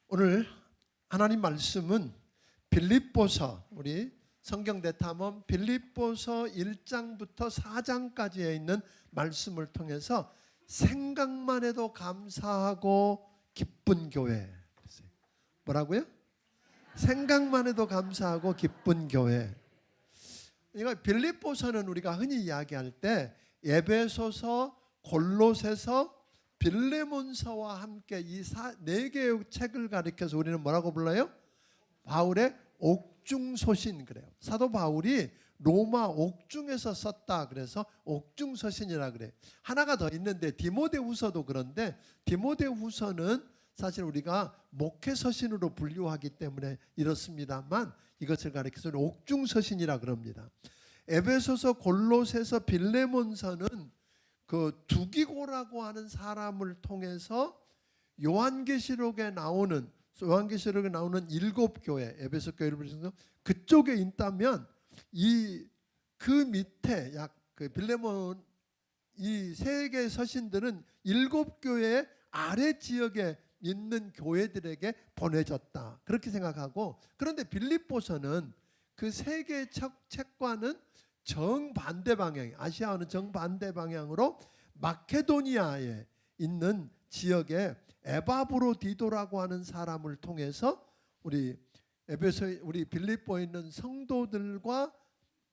오늘 하나님 말씀은 빌립보서, 우리 성경 대탐험 빌립보서 1장부터 4장까지에 있는 말씀을 통해서 생각만 해도 감사하고 기쁜 교회. 뭐라고요? 생각만 해도 감사하고 기쁜 교회. 그러니까 빌립보서는 우리가 흔히 이야기할 때 에베소서, 골로새서, 빌레몬서와 함께 이 네 개의 책을 가리켜서 우리는 뭐라고 불러요? 바울의 옥중서신 그래요. 사도 바울이 로마 옥중에서 썼다 그래서 옥중서신이라 그래요. 하나가 더 있는데 디모데후서도 그런데 디모데후서는 사실 우리가 목회서신으로 분류하기 때문에 이렇습니다만 이것을 가리켜서 옥중서신이라 그럽니다. 에베소서, 골로새서, 빌레몬서는 그 두기고라고 하는 사람을 통해서 요한계시록에 나오는 일곱 교회, 에베소 교회를 보셔서 그쪽에 있다면 그 밑에 그 빌레몬 이 세 개의 서신들은 일곱 교회의 아래 지역에 있는 교회들에게 보내졌다 그렇게 생각하고, 그런데 빌립보서는 그 세 개의 책과는 정반대 방향, 아시아와는 정반대 방향으로 마케도니아에 있는 지역에 에바브로디도라고 하는 사람을 통해서 우리 빌립보에 있는 성도들과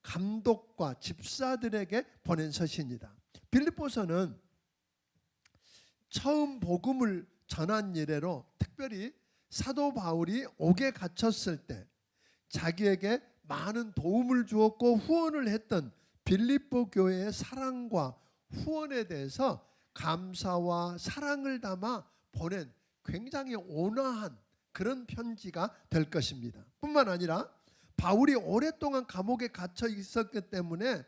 감독과 집사들에게 보낸 서신이다. 빌립보서는 처음 복음을 전한 이래로 특별히 사도 바울이 옥에 갇혔을 때 자기에게 많은 도움을 주었고 후원을 했던 빌립보 교회의 사랑과 후원에 대해서 감사와 사랑을 담아 보낸 굉장히 온화한 그런 편지가 될 것입니다. 뿐만 아니라 바울이 오랫동안 감옥에 갇혀 있었기 때문에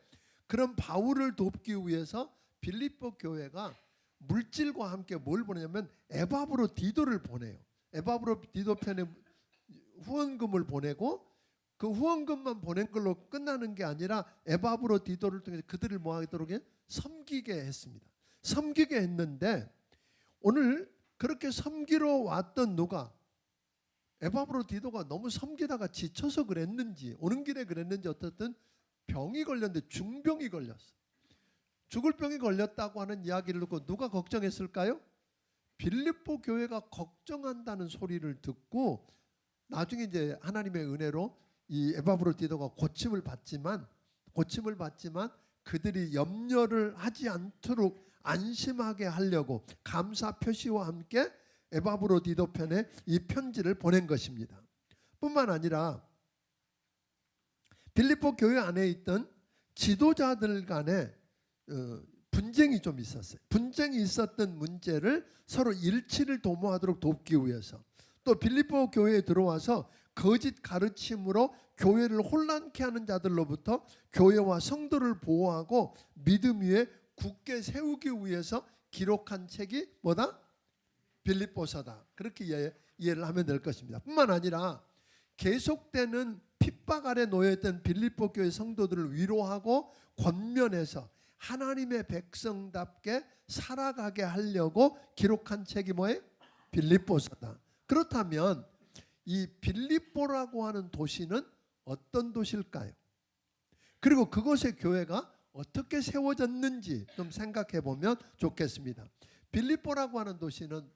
그런 바울을 돕기 위해서 빌립보 교회가 물질과 함께 뭘 보내냐면 에바브로디도를 보내요. 에바브로디도 편에 후원금을 보내고 그 후원금만 보낸 걸로 끝나는 게 아니라 에바브로디도를 통해서 그들을 뭐하도록 섬기게 했습니다. 섬기게 했는데 오늘 그렇게 섬기러 왔던 누가 에바브로디도가 너무 섬기다가 지쳐서 그랬는지 오는 길에 그랬는지 어떻든 병이 걸렸는데 중병이 걸렸어. 죽을 병이 걸렸다고 하는 이야기를 듣고 누가 걱정했을까요? 빌립보 교회가 걱정한다는 소리를 듣고 나중에 이제 하나님의 은혜로 이 에바브로디도가 고침을 받지만 그들이 염려를 하지 않도록 안심하게 하려고 감사 표시와 함께 에바브로디도 편에 이 편지를 보낸 것입니다. 뿐만 아니라 빌립보 교회 안에 있던 지도자들 간에 분쟁이 좀 있었어요. 분쟁이 있었던 문제를 서로 일치를 도모하도록 돕기 위해서, 또 빌립보 교회에 들어와서 거짓 가르침으로 교회를 혼란케 하는 자들로부터 교회와 성도를 보호하고 믿음 위에 굳게 세우기 위해서 기록한 책이 뭐다? 빌립보서다. 그렇게 이해를 하면 될 것입니다. 뿐만 아니라 계속되는 핍박 아래 놓여있던 빌립보 교회 성도들을 위로하고 권면해서 하나님의 백성답게 살아가게 하려고 기록한 책이 뭐예요? 빌립보서다. 그렇다면 이 빌립보라고 하는 도시는 어떤 도시일까요? 그리고 그곳의 교회가 어떻게 세워졌는지 좀 생각해 보면 좋겠습니다. 빌립보라고 하는 도시는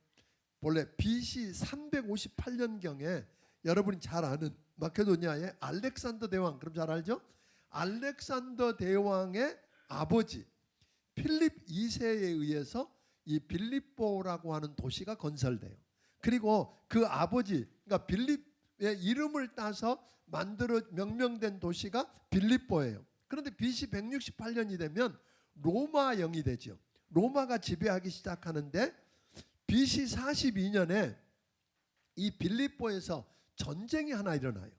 본래 BC 358년경에 여러분이 잘 아는 마케도니아의 알렉산더 대왕, 그럼 잘 알죠? 알렉산더 대왕의 아버지 필립 2세에 의해서 이 빌립보라고 하는 도시가 건설돼요. 그리고 그 아버지, 그러니까 빌립의 이름을 따서 명명된 도시가 빌립보예요. 그런데 BC 168년이 되면 로마 영이 되죠. 로마가 지배하기 시작하는데 BC 42년에 이 빌립보에서 전쟁이 하나 일어나요.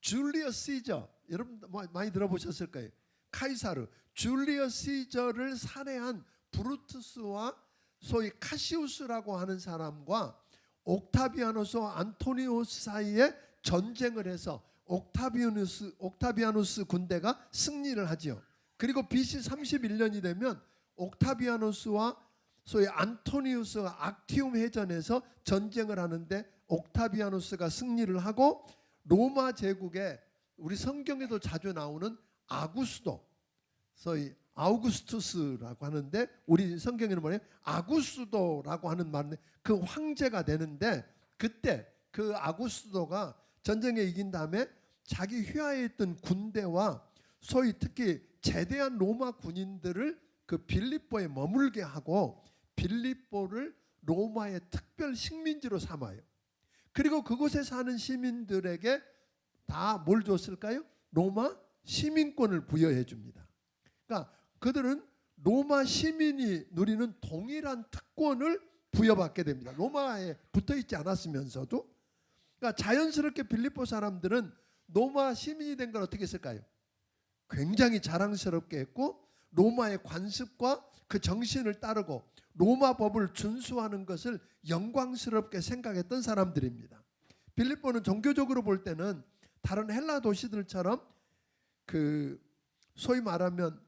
줄리어스 시저, 여러분 많이 들어보셨을 거예요. 카이사르, 줄리어스 시저를 살해한 브루투스와 소위 카시우스라고 하는 사람과 옥타비아누스와 안토니우스 사이에 전쟁을 해서 옥타비아누스 군대가 승리를 하죠. 그리고 BC 31년이 되면 옥타비아누스와 소위 안토니우스가 악티움 해전에서 전쟁을 하는데 옥타비아누스가 승리를 하고 로마 제국에 우리 성경에도 자주 나오는 아구스도, 소위 아우구스투스라고 하는데 우리 성경에는 뭐예요? 아구스도라고 하는 말인데 그 황제가 되는데 그때 그 아구스도가 전쟁에 이긴 다음에 자기 휘하에 있던 군대와 소위 특히 제대한 로마 군인들을 그 빌립보에 머물게 하고 빌립보를 로마의 특별 식민지로 삼아요. 그리고 그곳에 사는 시민들에게 다 뭘 줬을까요? 로마 시민권을 부여해 줍니다. 그러니까 그들은 로마 시민이 누리는 동일한 특권을 부여받게 됩니다. 로마에 붙어 있지 않았으면서도. 그러니까 자연스럽게 빌립보 사람들은 로마 시민이 된 걸 어떻게 했을까요? 굉장히 자랑스럽게 했고 로마의 관습과 그 정신을 따르고 로마 법을 준수하는 것을 영광스럽게 생각했던 사람들입니다. 빌립보는 종교적으로 볼 때는 다른 헬라 도시들처럼 그 소위 말하면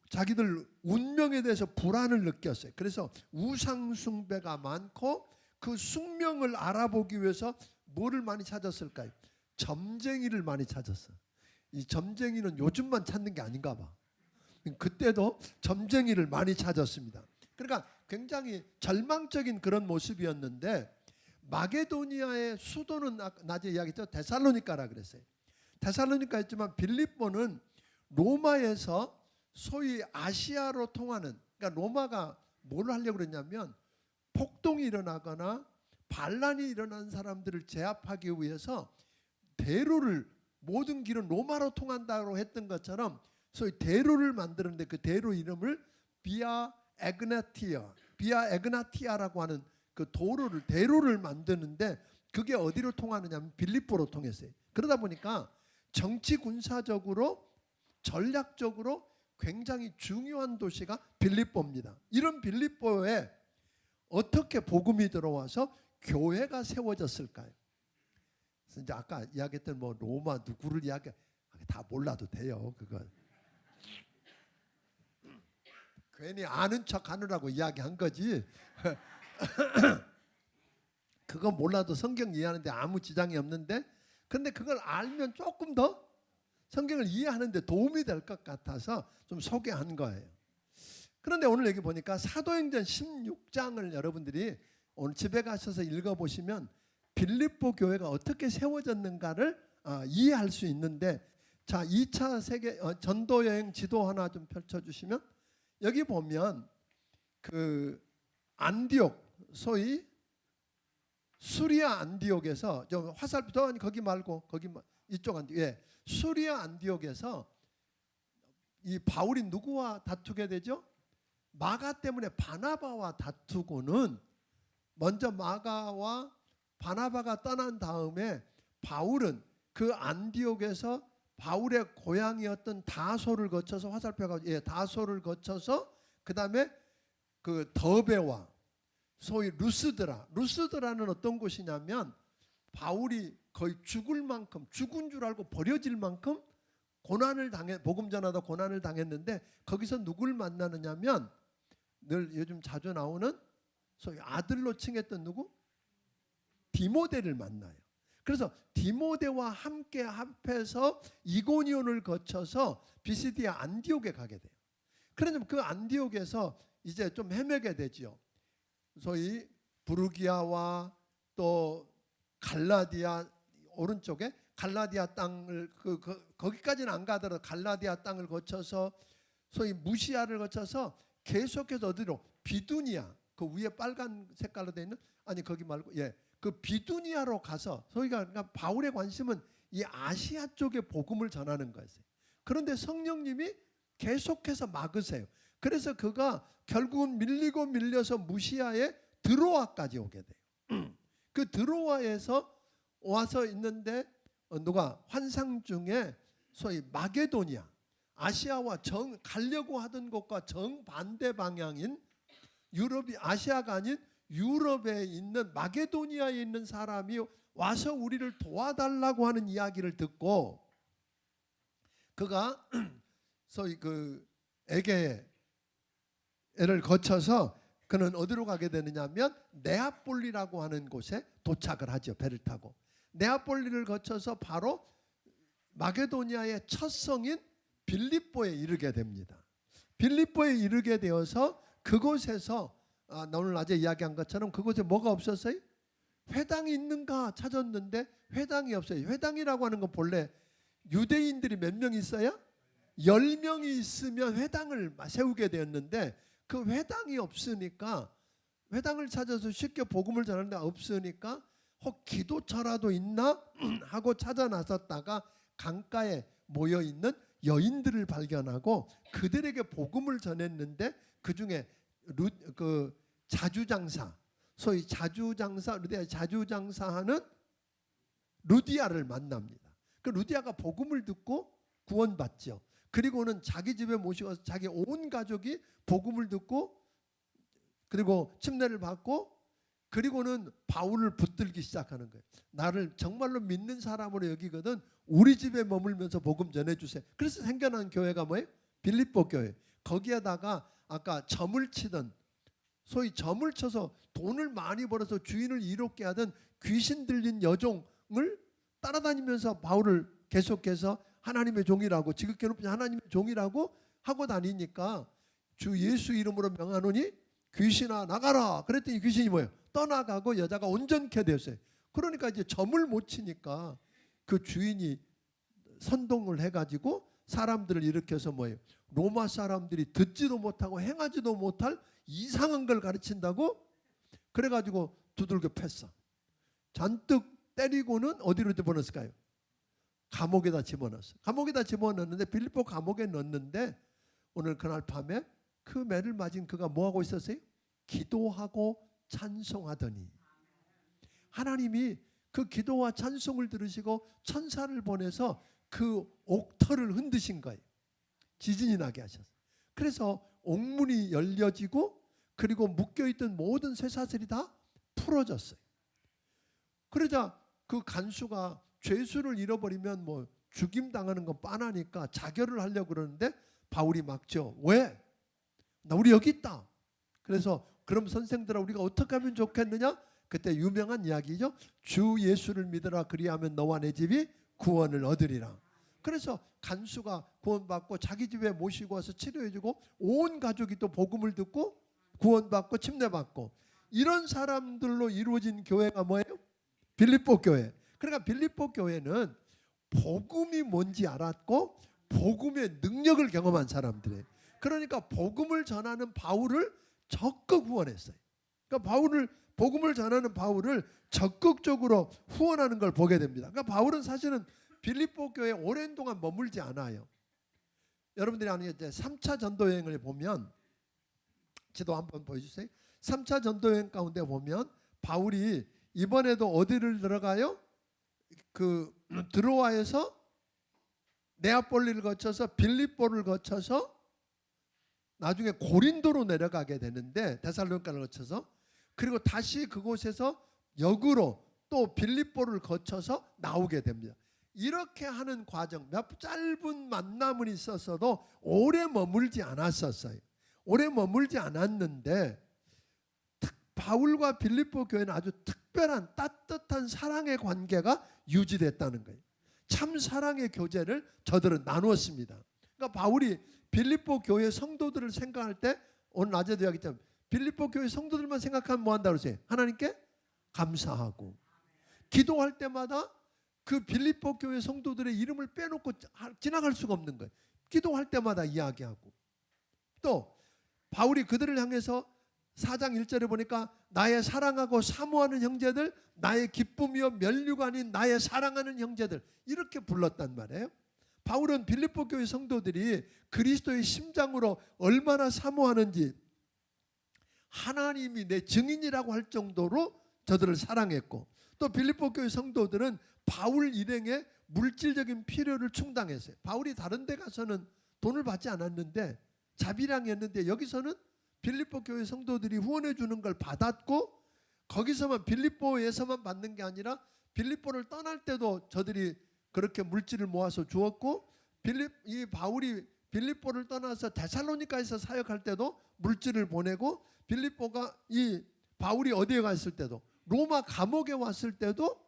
자기들 운명에 대해서 불안을 느꼈어요. 그래서 우상 숭배가 많고 그 숙명을 알아보기 위해서 뭐를 많이 찾았을까요? 점쟁이를 많이 찾았어요. 이 점쟁이는 요즘만 찾는 게 아닌가 봐. 그때도 점쟁이를 많이 찾았습니다. 그러니까 굉장히 절망적인 그런 모습이었는데 마게도니아의 수도는 낮에 이야기했죠. 데살로니가라 그랬어요. 데살로니가였지만 빌립보는 로마에서 소위 아시아로 통하는, 그러니까 로마가 뭘 하려고 그랬냐면 폭동이 일어나거나 반란이 일어난 사람들을 제압하기 위해서 대로를, 모든 길은 로마로 통한다고 했던 것처럼 소위 대로를 만드는데 그 대로 이름을 비아 에그나티아라고 하는 그 대로를 만드는데 그게 어디로 통하느냐면 빌립보로 통했어요. 그러다 보니까 정치 군사적으로 전략적으로 굉장히 중요한 도시가 빌립보입니다. 이런 빌립보에 어떻게 복음이 들어와서 교회가 세워졌을까요? 그래서 이제 아까 이야기했던 뭐 로마 누구를 다 몰라도 돼요. 그건 괜히 아는 척 하느라고 이야기한 거지. 그거 몰라도 성경 이해하는데 아무 지장이 없는데, 근데 그걸 알면 조금 더 성경을 이해하는데 도움이 될 것 같아서 좀 소개한 거예요. 그런데 오늘 여기 보니까 사도행전 16장을 여러분들이 오늘 집에 가셔서 읽어보시면 빌립보 교회가 어떻게 세워졌는가를 이해할 수 있는데, 자 2차 세계 전도 여행 지도 하나 좀 펼쳐주시면 여기 보면 그 안디옥, 소위 수리아 안디옥에서 좀 화살표 거기 말고 이쪽 안디옥, 예, 수리아 안디옥에서 이 바울이 누구와 다투게 되죠? 마가 때문에 바나바와 다투고는 먼저 마가와 바나바가 떠난 다음에 바울은 그 안디옥에서 바울의 고향이었던 다소를 거쳐서 화살표가 다소를 거쳐서 그 다음에 그 더베와 소위 루스드라는 어떤 곳이냐면 바울이 거의 죽은 줄 알고 버려질 만큼 복음 전하다 고난을 당했는데 거기서 누굴 만나느냐면 늘 요즘 자주 나오는 소위 아들로 칭했던 누구? 디모데를 만나요. 그래서 디모데와 함께 합해서 이고니온을 거쳐서 비시디아 안디옥에 가게 돼요. 그러면 그 안디옥에서 이제 좀 헤매게 되지요. 소위 부르기아와 또 갈라디아 오른쪽에 갈라디아 땅을 거기까지는 안 가더라도 갈라디아 땅을 거쳐서 소위 무시아를 거쳐서 계속해서 어디로? 비두니아, 그 위에 빨간 색깔로 되어 있는, 아니 거기 말고 그 비두니아로 가서, 소위가 그러니까 바울의 관심은 이 아시아 쪽에 복음을 전하는 거였어요. 그런데 성령님이 계속해서 막으세요. 그래서 그가 결국은 밀려서 무시아에 드로아까지 오게 돼요. 그 드로아에서 와서 있는데 누가 환상 중에 소위 마게도니아, 아시아와 가려고 하던 곳과 정반대 방향인 아시아가 아닌 유럽에 있는 마게도니아에 있는 사람이 와서 우리를 도와달라고 하는 이야기를 듣고 그가 소위 그 에게를 거쳐서 그는 어디로 가게 되느냐 하면 네아폴리라고 하는 곳에 도착을 하죠. 배를 타고. 네아폴리를 거쳐서 바로 마게도니아의 첫 성인 빌립보에 이르게 됩니다. 빌립보에 이르게 되어서 그곳에서 나 오늘 낮에 이야기한 것처럼 그곳에 뭐가 없었어요? 회당이 있는가 찾았는데 회당이 없어요. 회당이라고 하는 건 본래 유대인들이 몇 명 있어요? 10명이 있으면 회당을 세우게 되었는데 그 회당이 없으니까 회당을 찾아서 쉽게 복음을 전하는 데 없으니까 혹 기도처라도 있나 하고 찾아 나섰다가 강가에 모여있는 여인들을 발견하고 그들에게 복음을 전했는데 그중에 그 자주장사 소위 자주장사하는 루디아를 만납니다. 그 루디아가 복음을 듣고 구원받죠. 그리고는 자기 집에 모시고 자기 온 가족이 복음을 듣고 그리고 침례를 받고 그리고는 바울을 붙들기 시작하는 거예요. 나를 정말로 믿는 사람으로 여기거든 우리 집에 머물면서 복음 전해주세요. 그래서 생겨난 교회가 뭐예요? 빌립보 교회. 거기에다가 아까 점을 치던 소위 점을 쳐서 돈을 많이 벌어서 주인을 이롭게 하던 귀신 들린 여종을 따라다니면서 바울을 계속해서 하나님의 종이라고 지극히 높은 하나님의 종이라고 하고 다니니까 주 예수 이름으로 명하노니 귀신아 나가라 그랬더니 귀신이 뭐예요? 떠나가고 여자가 온전케 되었어요. 그러니까 이제 점을 못 치니까 그 주인이 선동을 해가지고 사람들을 일으켜서 뭐예요? 로마 사람들이 듣지도 못하고 행하지도 못할 이상한 걸 가르친다고 그래가지고 두들겨 팼어. 잔뜩 때리고는 어디로 집어넣었을까요? 감옥에다 집어넣었어. 감옥에다 집어넣었는데 빌립보 감옥에 넣었는데 오늘 그날 밤에 그 매를 맞은 그가 뭐하고 있었어요? 기도하고 찬송하더니 하나님이 그 기도와 찬송을 들으시고 천사를 보내서 그 옥터를 흔드신 거예요. 지진이 나게 하셨어요. 그래서 옥문이 열려지고 그리고 묶여있던 모든 쇠사슬이 다 풀어졌어요. 그러자 그 간수가 죄수를 잃어버리면 뭐 죽임당하는 건 뻔하니까 자결을 하려고 그러는데 바울이 막죠. 왜? 나 우리 여기 있다. 그래서 그럼 선생들아 우리가 어떻게 하면 좋겠느냐? 그때 유명한 이야기죠. 주 예수를 믿으라 그리하면 너와 내 집이 구원을 얻으리라. 그래서 간수가 구원받고 자기 집에 모시고 와서 치료해주고 온 가족이 또 복음을 듣고 구원받고 침례받고 이런 사람들로 이루어진 교회가 뭐예요? 빌립보 교회. 그러니까 빌립보 교회는 복음이 뭔지 알았고 복음의 능력을 경험한 사람들이에요. 그러니까 복음을 전하는 바울을 적극 후원했어요. 그러니까 복음을 전하는 바울을 적극적으로 후원하는 걸 보게 됩니다. 그러니까 바울은 사실은 빌립보 교회에 오랜 동안 머물지 않아요. 여러분들이 아는 게 이제 3차 전도 여행을 보면 지도 한번 보여주세요. 3차 전도 여행 가운데 보면 바울이 이번에도 어디를 들어가요? 그 드로아에서 네아폴리를 거쳐서 빌립보를 거쳐서 나중에 고린도로 내려가게 되는데 데살로니가를 거쳐서 그리고 다시 그곳에서 역으로 또 빌립보를 거쳐서 나오게 됩니다. 이렇게 하는 과정 짧은 만남은 있었어도 오래 머물지 않았었어요. 오래 머물지 않았는데 바울과 빌립보 교회는 아주 특별한 따뜻한 사랑의 관계가 유지됐다는 거예요. 참 사랑의 교제를 저들은 나누었습니다. 그러니까 바울이 빌립보 교회 성도들을 생각할 때 오늘 낮에도 이야기했지만 빌립보 교회 성도들만 생각하면 뭐 한다고 그러세요? 하나님께 감사하고 기도할 때마다 그 빌립보 교회 성도들의 이름을 빼놓고 지나갈 수가 없는 거예요. 기도할 때마다 이야기하고 또 바울이 그들을 향해서 4장 1절에 보니까 나의 사랑하고 사모하는 형제들 나의 기쁨이요 면류가 아닌 나의 사랑하는 형제들 이렇게 불렀단 말이에요. 바울은 빌립보 교회 성도들이 그리스도의 심장으로 얼마나 사모하는지 하나님이 내 증인이라고 할 정도로 저들을 사랑했고 또 빌립보 교회 성도들은 바울 일행의 물질적인 필요를 충당했어요. 바울이 다른 데 가서는 돈을 받지 않았는데 자비량이었는데 여기서는 빌립보 교회 성도들이 후원해 주는 걸 받았고 거기서만 빌립보에서만 받는 게 아니라 빌립보를 떠날 때도 저들이 그렇게 물질을 모아서 주었고 이 바울이 빌립보를 떠나서 데살로니가에서 사역할 때도 물질을 보내고 빌립보가 이 바울이 어디에 갔을 때도 로마 감옥에 왔을 때도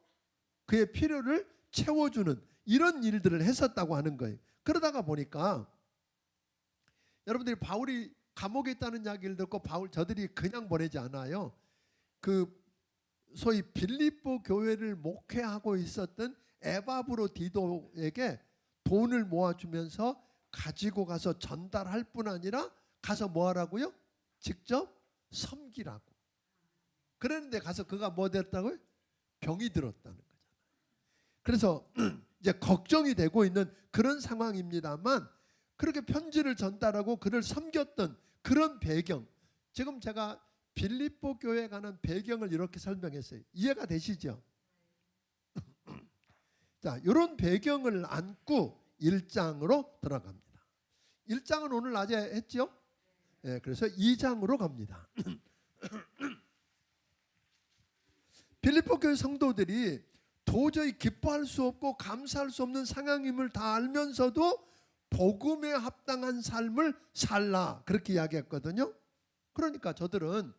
그의 필요를 채워주는 이런 일들을 했었다고 하는 거예요. 그러다가 보니까 여러분들이 바울이 감옥에 있다는 이야기를 듣고 저들이 그냥 보내지 않아요. 그 소위 빌립보 교회를 목회하고 있었던 에바브로디도에게 돈을 모아주면서 가지고 가서 전달할 뿐 아니라 가서 뭐 하라고요? 직접 섬기라고. 그랬는데 가서 그가 뭐 됐다고요? 병이 들었다는 거잖아요. 그래서 이제 걱정이 되고 있는 그런 상황입니다만 그렇게 편지를 전달하고 그를 섬겼던 그런 배경, 지금 제가 빌립보 교회에 가는 배경을 이렇게 설명했어요. 이해가 되시죠? 자, 이런 배경을 안고 1장으로 들어갑니다. 1장은 오늘 낮에 했죠? 네, 그래서 2장으로 갑니다. 빌립보 교회 성도들이 도저히 기뻐할 수 없고 감사할 수 없는 상황임을 다 알면서도 복음에 합당한 삶을 살라 그렇게 이야기했거든요. 그러니까 저들은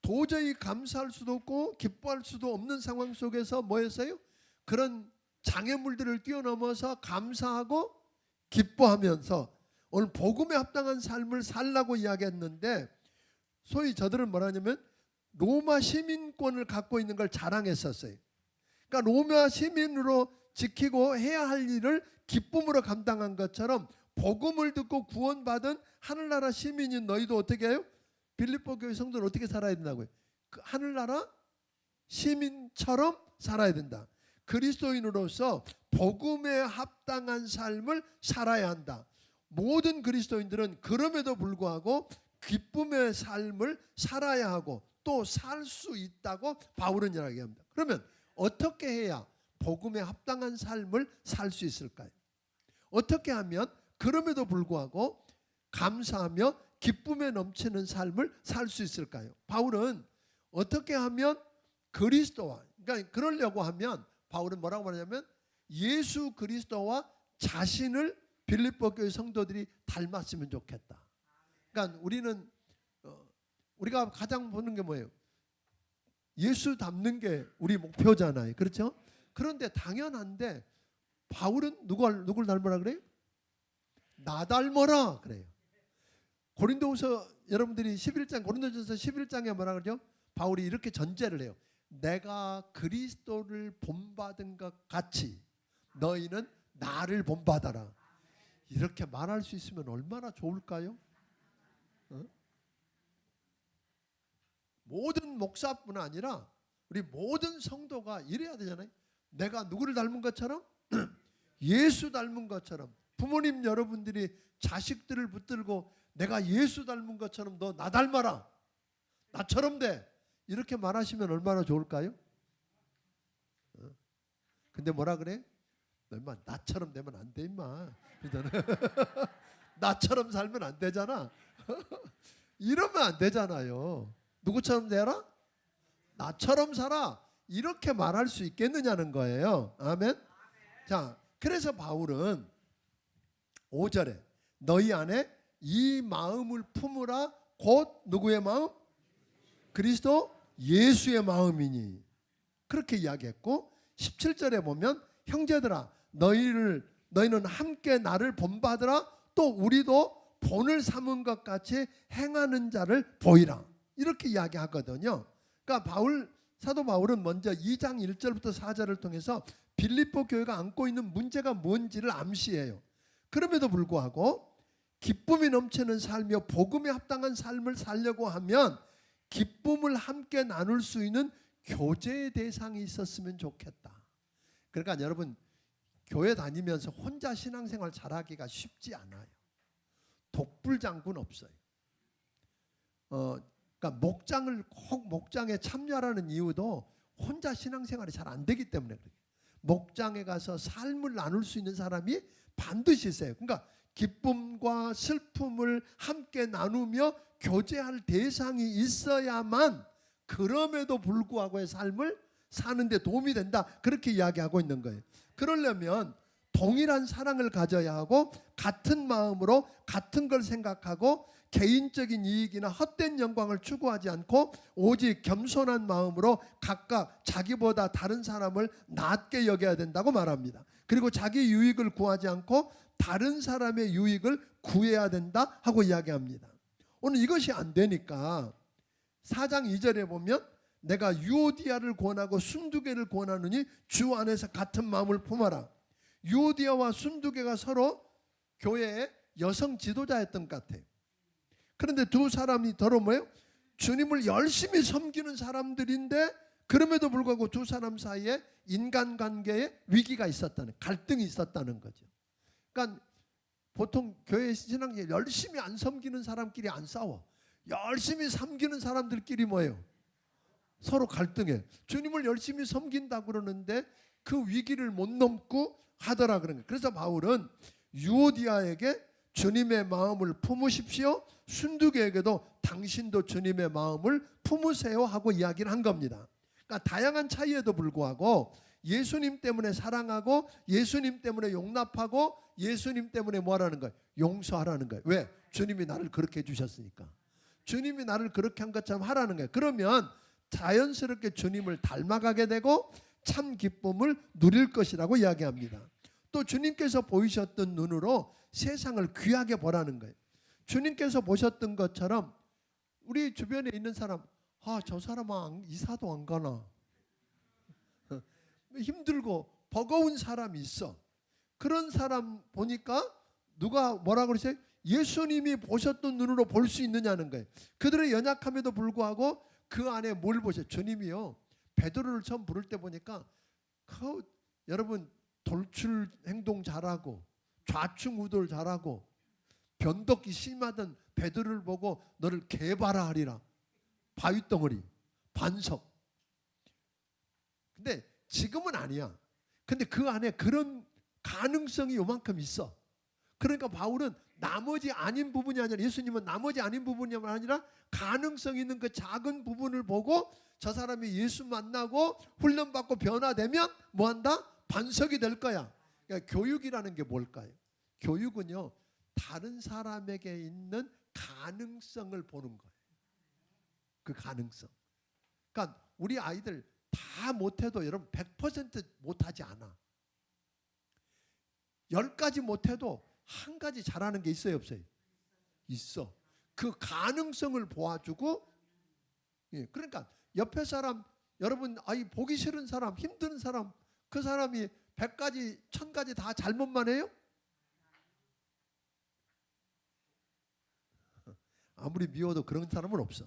도저히 감사할 수도 없고 기뻐할 수도 없는 상황 속에서 뭐 했어요? 그런 장애물들을 뛰어넘어서 감사하고 기뻐하면서 오늘 복음에 합당한 삶을 살라고 이야기했는데, 소위 저들은 뭐라냐면 로마 시민권을 갖고 있는 걸 자랑했었어요. 그러니까 로마 시민으로 지키고 해야 할 일을 기쁨으로 감당한 것처럼 복음을 듣고 구원받은 하늘나라 시민인 너희도 어떻게 해요? 빌립보 교회 성도는 어떻게 살아야 된다고요? 그 하늘나라 시민처럼 살아야 된다. 그리스도인으로서 복음에 합당한 삶을 살아야 한다. 모든 그리스도인들은 그럼에도 불구하고 기쁨의 삶을 살아야 하고 또 살 수 있다고 바울은 이야기합니다. 그러면 어떻게 해야 복음에 합당한 삶을 살 수 있을까요? 어떻게 하면 그럼에도 불구하고 감사하며 기쁨에 넘치는 삶을 살 수 있을까요? 바울은 어떻게 하면 그리스도와, 그러니까 그러려고 하면 바울은 뭐라고 말하냐면 예수 그리스도와 자신을 빌립보 교회 성도들이 닮았으면 좋겠다. 그러니까 우리가 가장 보는 게 뭐예요? 예수 닮는 게 우리 목표잖아요. 그렇죠? 그런데 당연한데 바울은 누굴 닮으라 그래요? 나 닮아라 그래요. 고린도후서 여러분들이 11장 고린도전서 11장에 뭐라 그러죠? 바울이 이렇게 전제를 해요. 내가 그리스도를 본받은 것 같이 너희는 나를 본받아라. 이렇게 말할 수 있으면 얼마나 좋을까요? 모든 목사뿐 아니라 우리 모든 성도가 이래야 되잖아요. 내가 누구를 닮은 것처럼? 예수 닮은 것처럼. 부모님 여러분들이 자식들을 붙들고 내가 예수 닮은 것처럼 너 나 닮아라. 나처럼 돼. 이렇게 말하시면 얼마나 좋을까요? 근데 뭐라 그래? 너 임마 나처럼 되면 안 돼 임마. 나처럼 살면 안 되잖아. 이러면 안 되잖아요. 누구처럼 되라? 나처럼 살아. 이렇게 말할 수 있겠느냐는 거예요. 아멘. 자, 그래서 바울은 5절에 너희 안에 이 마음을 품으라. 곧 누구의 마음? 그리스도 예수의 마음이니. 그렇게 이야기했고 17절에 보면 형제들아 너희는 함께 나를 본받으라. 또 우리도 본을 삼은 것 같이 행하는 자를 보이라. 이렇게 이야기하거든요. 그러니까 사도 바울은 먼저 2장 1절부터 4절을 통해서 빌립보 교회가 안고 있는 문제가 뭔지를 암시해요. 그럼에도 불구하고 기쁨이 넘치는 삶이요 복음에 합당한 삶을 살려고 하면 기쁨을 함께 나눌 수 있는 교제의 대상이 있었으면 좋겠다. 그러니까 여러분 교회 다니면서 혼자 신앙생활 잘하기가 쉽지 않아요. 독불장군 없어요. 그러니까 목장에 참여하라는 이유도 혼자 신앙생활이 잘 안 되기 때문에 그래요. 목장에 가서 삶을 나눌 수 있는 사람이 반드시 있어요. 그러니까 기쁨과 슬픔을 함께 나누며 교제할 대상이 있어야만 그럼에도 불구하고의 삶을 사는데 도움이 된다. 그렇게 이야기하고 있는 거예요. 그러려면 동일한 사랑을 가져야 하고 같은 마음으로 같은 걸 생각하고 개인적인 이익이나 헛된 영광을 추구하지 않고 오직 겸손한 마음으로 각각 자기보다 다른 사람을 낮게 여겨야 된다고 말합니다. 그리고 자기 유익을 구하지 않고 다른 사람의 유익을 구해야 된다 하고 이야기합니다. 오늘 이것이 안 되니까 4장 2절에 보면 내가 유오디아를 권하고 순두개를 권하느니 주 안에서 같은 마음을 품어라. 유오디아와 순두개가 서로 교회의 여성 지도자였던 것 같아요. 그런데 두 사람이 더러 뭐예요? 주님을 열심히 섬기는 사람들인데 그럼에도 불구하고 두 사람 사이에 인간관계에 위기가 있었다는, 갈등이 있었다는 거죠. 그러니까 보통 교회 신앙에 열심히 안 섬기는 사람끼리 안 싸워. 열심히 섬기는 사람들끼리 뭐예요? 서로 갈등해. 주님을 열심히 섬긴다 그러는데 그 위기를 못 넘고 하더라 그런 거예요. 그래서 바울은 유오디아에게 주님의 마음을 품으십시오. 순두개에게도 당신도 주님의 마음을 품으세요 하고 이야기를 한 겁니다. 그러니까 다양한 차이에도 불구하고 예수님 때문에 사랑하고 예수님 때문에 용납하고 예수님 때문에 뭐하라는 거예요? 용서하라는 거예요. 왜? 주님이 나를 그렇게 해주셨으니까. 주님이 나를 그렇게 한 것처럼 하라는 거예요. 그러면 자연스럽게 주님을 닮아가게 되고 참 기쁨을 누릴 것이라고 이야기합니다. 또 주님께서 보이셨던 눈으로 세상을 귀하게 보라는 거예요. 주님께서 보셨던 것처럼 우리 주변에 있는 사람, 저 사람은 이사도 안 가나, 힘들고 버거운 사람이 있어. 그런 사람 보니까 누가 뭐라 그러세요? 예수님이 보셨던 눈으로 볼 수 있느냐는 거예요. 그들의 연약함에도 불구하고 그 안에 뭘 보세요? 주님이요, 베드로를 처음 부를 때 보니까 여러분 돌출 행동 잘하고 좌충우돌 잘하고 변덕이 심하던 베드로를 보고 너를 개바라 하리라. 바위덩어리, 반석. 근데 지금은 아니야. 근데 그 안에 그런 가능성이 요만큼 있어. 그러니까 바울은 나머지 아닌 부분이 아니라, 예수님은 나머지 아닌 부분이 아니라 가능성 있는 그 작은 부분을 보고 저 사람이 예수 만나고 훈련받고 변화되면 뭐한다? 반석이 될 거야. 그러니까 교육이라는 게 뭘까요? 교육은요, 다른 사람에게 있는 가능성을 보는 거예요. 그 가능성. 그러니까 우리 아이들 다 못해도 여러분 100% 못하지 않아. 10가지 못해도 한 가지 잘하는 게 있어요, 없어요? 있어. 그 가능성을 보아주고, 그러니까 옆에 사람, 여러분 아이 보기 싫은 사람, 힘든 사람, 그 사람이 100가지, 1000가지 다 잘못만 해요? 아무리 미워도 그런 사람은 없어.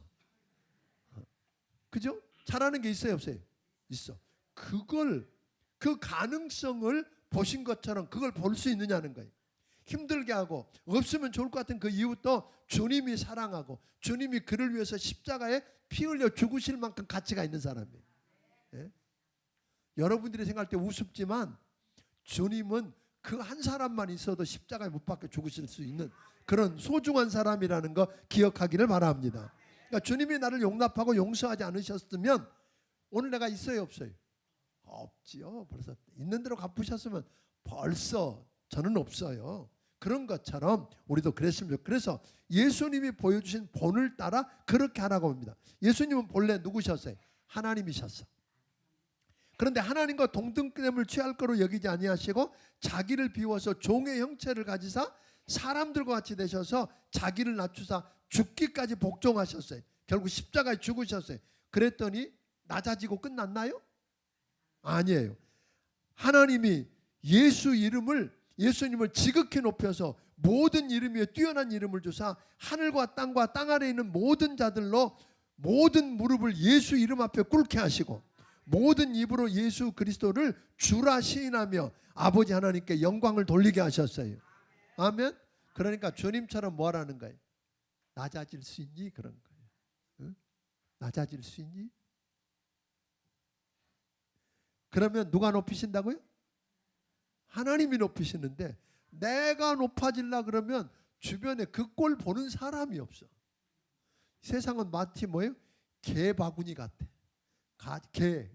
그죠? 잘하는 게 있어요, 없어요? 있어. 그 가능성을 보신 것처럼 그걸 볼 수 있느냐는 거예요. 힘들게 하고 없으면 좋을 것 같은 그 이웃도 주님이 사랑하고 주님이 그를 위해서 십자가에 피 흘려 죽으실 만큼 가치가 있는 사람이에요. 예? 여러분들이 생각할 때 우습지만 주님은 그 한 사람만 있어도 십자가에 못 박혀 죽으실 수 있는 그런 소중한 사람이라는 거 기억하기를 바랍니다. 그러니까 주님이 나를 용납하고 용서하지 않으셨으면 오늘 내가 있어요, 없어요? 없지요. 벌써 있는 대로 갚으셨으면 벌써 저는 없어요. 그런 것처럼 우리도 그랬으면 좋겠어요. 그래서 예수님이 보여주신 본을 따라 그렇게 하라고 합니다. 예수님은 본래 누구셨어요? 하나님이셨어. 그런데 하나님과 동등됨을 취할 거로 여기지 아니하시고 자기를 비워서 종의 형체를 가지사 사람들과 같이 되셔서 자기를 낮추사 죽기까지 복종하셨어요. 결국 십자가에 죽으셨어요. 그랬더니 낮아지고 끝났나요? 아니에요. 하나님이 예수님을 지극히 높여서 모든 이름 위에 뛰어난 이름을 주사 하늘과 땅과 땅 아래에 있는 모든 자들로 모든 무릎을 예수 이름 앞에 꿇게 하시고 모든 입으로 예수 그리스도를 주라 시인하며 아버지 하나님께 영광을 돌리게 하셨어요. 아멘. 그러니까 주님처럼 뭐 하라는 거예요? 낮아질 수 있니? 그런 거예요. 응? 낮아질 수 있니? 그러면 누가 높이신다고요? 하나님이 높이시는데 내가 높아질라 그러면 주변에 그 꼴 보는 사람이 없어. 세상은 마치 뭐예요? 개 바구니 같아. 개.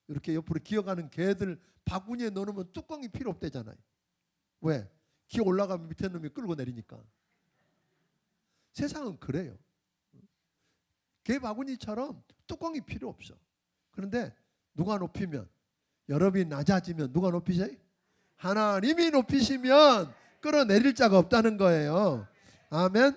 이렇게 옆으로 기어가는 개들 바구니에 넣어놓으면 뚜껑이 필요 없대잖아요. 왜? 기어 올라가면 밑에 놈이 끌고 내리니까. 세상은 그래요. 개 바구니처럼 뚜껑이 필요 없어. 그런데 누가 높이면, 여러분이 낮아지면 누가 높이세요? 하나님이 높이시면 끌어내릴 자가 없다는 거예요. 아멘.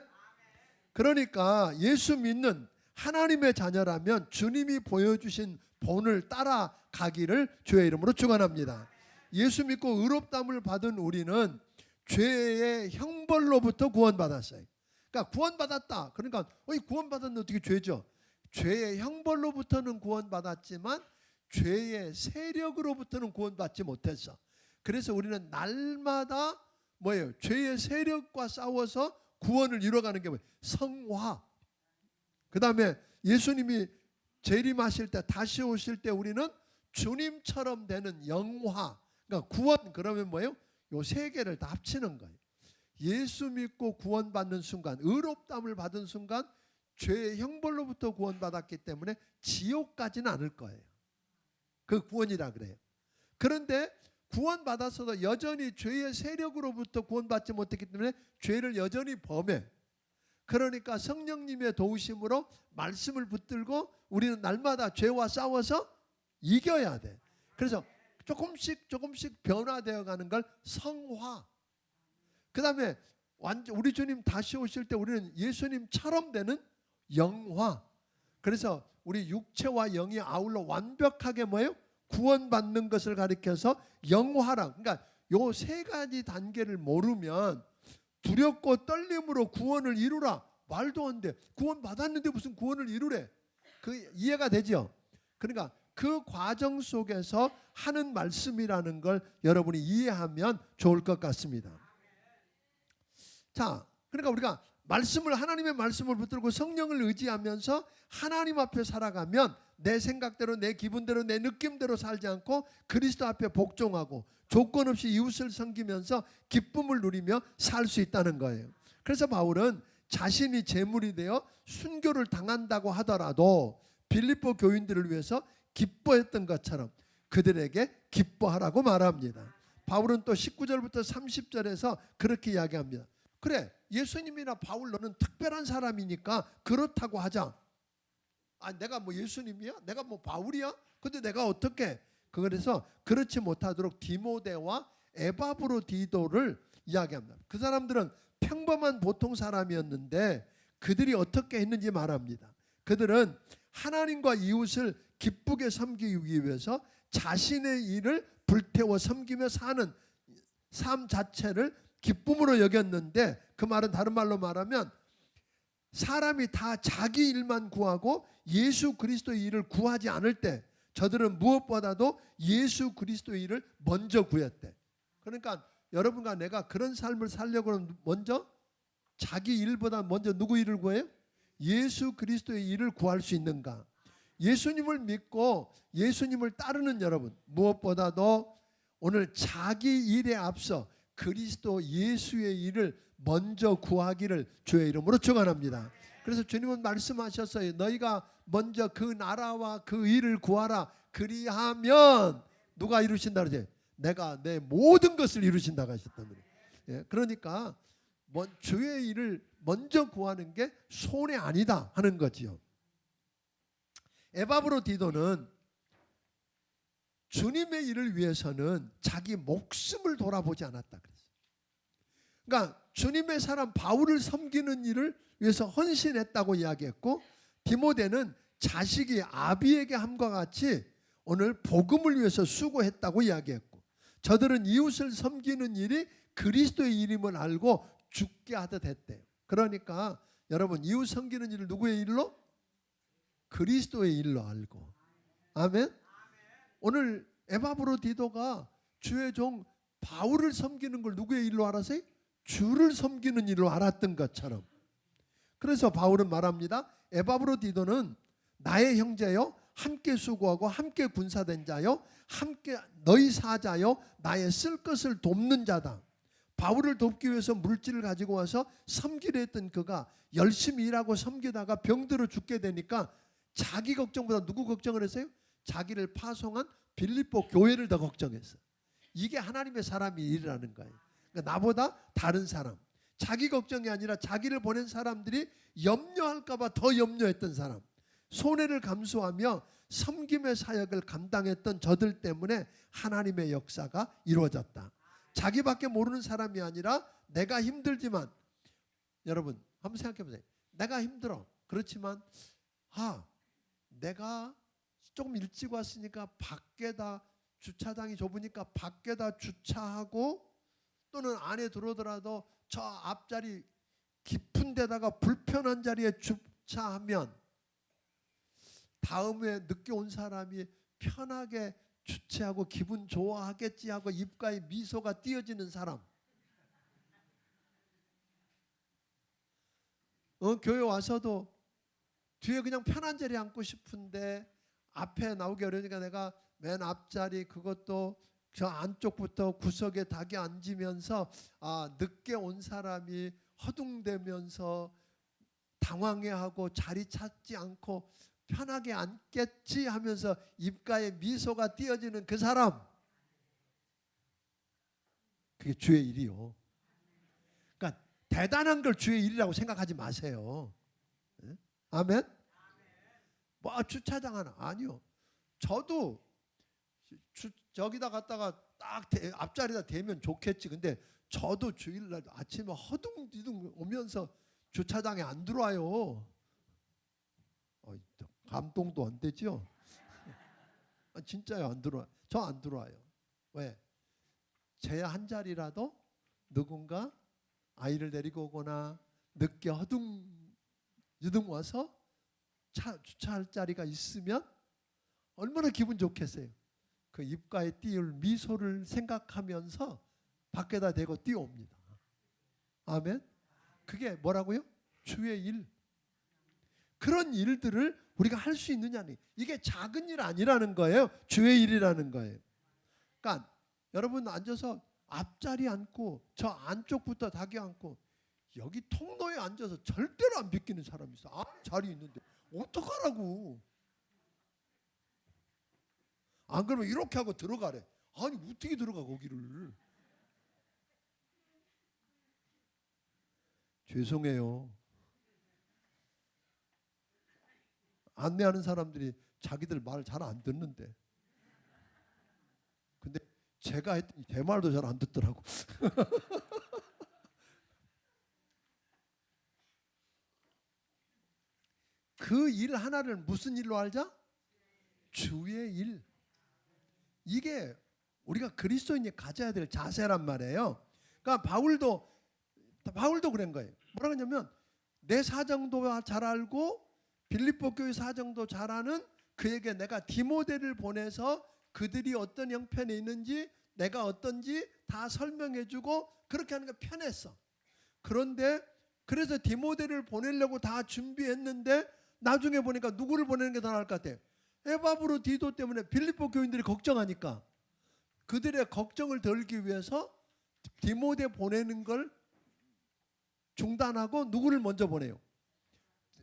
그러니까 예수 믿는 하나님의 자녀라면 주님이 보여주신 본을 따라가기를 주의 이름으로 축원합니다. 예수 믿고 의롭다함을 받은 우리는 죄의 형벌로부터 구원받았어요. 그러니까 구원받았다. 그러니까 구원받았는데 어떻게 죄죠? 죄의 형벌로부터는 구원받았지만 죄의 세력으로부터는 구원받지 못했어. 그래서 우리는 날마다 뭐예요? 죄의 세력과 싸워서 구원을 이뤄가는 게 뭐예요? 성화. 그 다음에 예수님이 재림하실 때, 다시 오실 때 우리는 주님처럼 되는 영화. 그러니까 구원, 그러면 뭐예요? 요 세 개를 다 합치는 거예요. 예수 믿고 구원받는 순간, 의롭다함을 받은 순간 죄의 형벌로부터 구원받았기 때문에 지옥 가지는 않을 거예요. 그 구원이라 그래요. 그런데 구원받았어도 여전히 죄의 세력으로부터 구원받지 못했기 때문에 죄를 여전히 범해. 그러니까 성령님의 도우심으로 말씀을 붙들고 우리는 날마다 죄와 싸워서 이겨야 돼. 그래서 조금씩 변화되어 가는 걸 성화. 그 다음에 우리 주님 다시 오실 때 우리는 예수님처럼 되는 영화. 그래서 우리 육체와 영이 아울러 완벽하게 뭐예요? 구원받는 것을 가리켜서 영화라. 그러니까 요 세 가지 단계를 모르면 두렵고 떨림으로 구원을 이루라. 말도 안 돼. 구원받았는데 무슨 구원을 이루래. 그 이해가 되죠? 그러니까 그 과정 속에서 하는 말씀이라는 걸 여러분이 이해하면 좋을 것 같습니다. 자, 그러니까 우리가 하나님의 말씀을 붙들고 성령을 의지하면서 하나님 앞에 살아가면 내 생각대로, 내 기분대로, 내 느낌대로 살지 않고 그리스도 앞에 복종하고 조건 없이 이웃을 섬기면서 기쁨을 누리며 살 수 있다는 거예요. 그래서 바울은 자신이 제물이 되어 순교를 당한다고 하더라도 빌립보 교인들을 위해서 기뻐했던 것처럼 그들에게 기뻐하라고 말합니다. 바울은 또 19절부터 30절에서 그렇게 이야기합니다. 그래, 예수님이나 바울 너는 특별한 사람이니까 그렇다고 하자. 내가 뭐 예수님이야? 내가 뭐 바울이야? 근데 내가 어떻게? 그래서 그렇지 못하도록 디모데와 에바브로디도를 이야기합니다. 그 사람들은 평범한 보통 사람이었는데 그들이 어떻게 했는지 말합니다. 그들은 하나님과 이웃을 기쁘게 섬기기 위해서 자신의 일을 불태워 섬기며 사는 삶 자체를 기쁨으로 여겼는데, 그 말은 다른 말로 말하면 사람이 다 자기 일만 구하고 예수 그리스도의 일을 구하지 않을 때 저들은 무엇보다도 예수 그리스도의 일을 먼저 구했대. 그러니까 여러분과 내가 그런 삶을 살려고 하면 먼저 자기 일보다 먼저 누구 일을 구해요? 예수 그리스도의 일을 구할 수 있는가? 예수님을 믿고 예수님을 따르는 여러분, 무엇보다도 오늘 자기 일에 앞서 그리스도 예수의 일을 먼저 구하기를 주의 이름으로 축원합니다. 그래서 주님은 말씀하셨어요. 너희가 먼저 그 나라와 그 일을 구하라. 그리하면 누가 이루신다 그러지? 내가 내 모든 것을 이루신다고 하셨단 말이에요. 예, 그러니까 주의 일을 먼저 구하는 게 손해 아니다 하는 거지요. 에바브로디도는 주님의 일을 위해서는 자기 목숨을 돌아보지 않았다 그랬어요. 그러니까 주님의 사람 바울을 섬기는 일을 위해서 헌신했다고 이야기했고, 디모데는 자식이 아비에게 함과 같이 오늘 복음을 위해서 수고했다고 이야기했고, 저들은 이웃을 섬기는 일이 그리스도의 일임을 알고 죽게 하듯 했대요. 그러니까 여러분, 이웃 섬기는 일을 누구의 일로? 그리스도의 일로 알고. 아멘. 오늘 에바브로디도가 주의 종 바울을 섬기는 걸 누구의 일로 알았어요? 주를 섬기는 일로 알았던 것처럼. 그래서 바울은 말합니다. 에바브로디도는 나의 형제요, 함께 수고하고 함께 군사된 자요, 함께 너희 사자요, 나의 쓸 것을 돕는 자다. 바울을 돕기 위해서 물질을 가지고 와서 섬기려 했던 그가 열심히 일하고 섬기다가 병들어 죽게 되니까 자기 걱정보다 누구 걱정을 했어요? 자기를 파송한 빌립보 교회를 더 걱정했어. 이게 하나님의 사람이 일이라는 거예요. 그러니까 나보다 다른 사람, 자기 걱정이 아니라 자기를 보낸 사람들이 염려할까 봐 더 염려했던 사람, 손해를 감수하며 섬김의 사역을 감당했던 저들 때문에 하나님의 역사가 이루어졌다. 자기밖에 모르는 사람이 아니라 내가 힘들지만, 여러분 한번 생각해 보세요. 내가 힘들어. 그렇지만 내가 조금 일찍 왔으니까 밖에다, 주차장이 좁으니까 밖에다 주차하고, 또는 안에 들어오더라도 저 앞자리 깊은 데다가 불편한 자리에 주차하면 다음에 늦게 온 사람이 편하게 주차하고 기분 좋아하겠지 하고 입가에 미소가 띄어지는 사람. 교회 와서도 뒤에 그냥 편한 자리에 앉고 싶은데 앞에 나오기 어려우니까 내가 맨 앞자리, 그것도 저 안쪽부터 구석에 닭이 앉으면서 늦게 온 사람이 허둥대면서 당황해하고 자리 찾지 않고 편하게 앉겠지 하면서 입가에 미소가 띄어지는 그 사람, 그게 주의 일이요. 그러니까 대단한 걸 주의 일이라고 생각하지 마세요. 아멘? 뭐 주차장 하나, 아니요. 저도 저기다 갔다가 딱 앞자리다 대면 좋겠지. 근데 저도 주일날 아침에 허둥지둥 오면서 주차장에 안 들어와요. 감동도 안 되죠? 진짜요, 안 들어와. 저 안 들어와요. 왜? 제 한 자리라도 누군가 아이를 데리고 오거나 늦게 허둥지둥 와서 주차할 자리가 있으면 얼마나 기분 좋겠어요. 그 입가에 띄울 미소를 생각하면서 밖에다 대고 뛰어옵니다. 아멘. 그게 뭐라고요? 주의 일. 그런 일들을 우리가 할 수 있느냐니, 이게 작은 일 아니라는 거예요. 주의 일이라는 거예요. 그러니까 여러분 앉아서 앞자리 앉고 저 안쪽부터 닭이 앉고, 여기 통로에 앉아서 절대로 안 비키는 사람이 있어. 자리 있는데 어떡하라고. 안 그러면 이렇게 하고 들어가래. 아니 어떻게 들어가 거기를. 죄송해요. 안내하는 사람들이 자기들 말 잘 안 듣는데, 근데 제가 했더니 제 말도 잘 안 듣더라고. 그 일 하나를 무슨 일로 알자? 주의 일. 이게 우리가 그리스도인이 가져야 될 자세란 말이에요. 그러니까 바울도 그런 거예요. 뭐라 그러냐면, 내 사정도 잘 알고 빌립보 교회 사정도 잘 아는 그에게 내가 디모데를 보내서 그들이 어떤 형편에 있는지 내가 어떤지 다 설명해주고 그렇게 하는 게 편했어. 그런데 그래서 디모데를 보내려고 다 준비했는데 나중에 보니까 누구를 보내는 게 더 나을 것 같아요? 에바브로 디도 때문에 빌립보 교인들이 걱정하니까 그들의 걱정을 덜기 위해서 디모데 보내는 걸 중단하고 누구를 먼저 보내요?